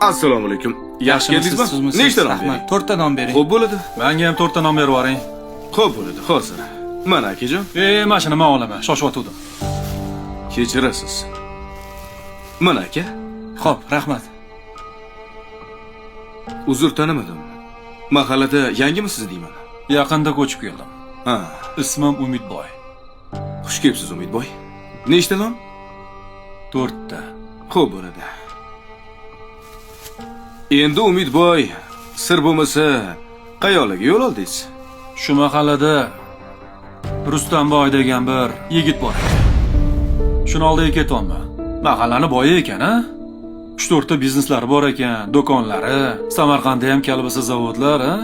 Assalomu alaykum. Yaxshi keldingizmi? Nechta non bering? 4 ta non bering. Xo'p bo'ladi. Menga ham 4 ta non berib yuboring. Xo'p bo'ladi, hozir. Mana akajon. Mashina men olaman. Shoshayotgandim. Kechirasiz. Mana aka. Xo'p, rahmat. Uzr tanimadim. Mahallada yangimisiz deyman? Yaqinda ko'chib keldim. Ha, Ismim Umidboy. xush kelibsiz Umidboy. Nechta non? 4 ta. Xo'p bo'ladi. Endi Umidboy, sir bo'lmasa, qayoqlarga yo'l oldingiz? Shu mahallada Rustamboy degan bir yigit bor ekan. Shuni oldiga ketyapman. Mahallani boyi ekan, ha? 3-4 ta bizneslari bor ekan, do'konlari, Samarqandda ham kalbasa zavodlar, ha?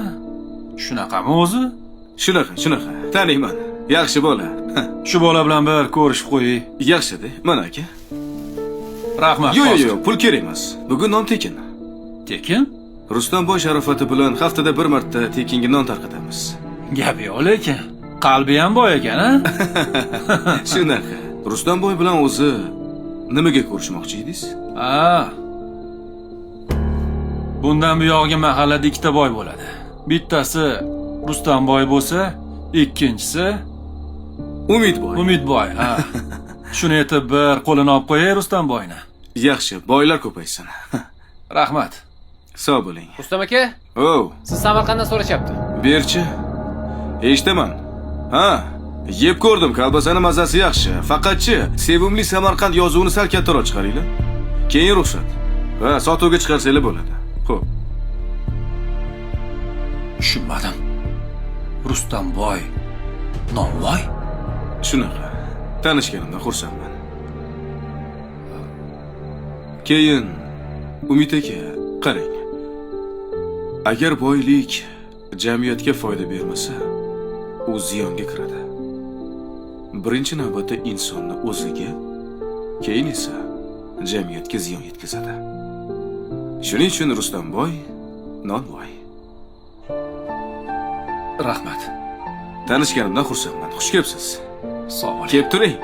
Shunaqami o'zi? Shunaqa. Taniyman. Yaxshi bola. Shu bola bilan bir ko'rishib qo'ying. Yaxshi-da. Mana aka. Rahmat. Yo'q, pul kerak emas. Bugun non tekin. Tekin? Rustamboy sharofati bilan haftada bir marta tekinga non tarqatamiz. Gap yo'q lekin. Qalbi ham boy ekan, ha? Shunaqa. Rustamboy bilan o'zi nimaga ko'rishmoqchi edingiz? Bundan buyog'iga mahallada 2 ta boy bo'ladi. Bittasi Rustamboy bo'lsa, ikkinchisi Umidboy, ha. Shuni aytib bir qo'lini olib qo'yay Rustamboyni. Yaxshi, boylar ko'paysin. Rahmat. Sog' bo'ling. Rustam aka, siz Samarqanddan so'rashyapti. Berchi. Eshitaman. Ha, yeb ko'rdim, kolbasani mazasi yaxshi. Faqatchi sevimli Samarqand yozuvini sal kattaroq chiqaringlar. Keyin ruxsat. Va sotuvga chiqarsanglar bo'ladi. Xo'p. Tushunmadim. Rustamboy, Nonvoy? Shunaqa. Tanishganimdan xursandman. Keyin Umid aka, qarang. Agar boylik jamiyatga foyda bermasa, u ziyonga kiradi. Birinchi navbatda insonni o'ziga, keyin esa jamiyatga ziyon yetkazadi. Shuning uchun Rustamboy, Nonvoy. Rahmat. Tanishganimdan xursandman. Xush kelibsiz. Sog' bo'ling. Kelib turing.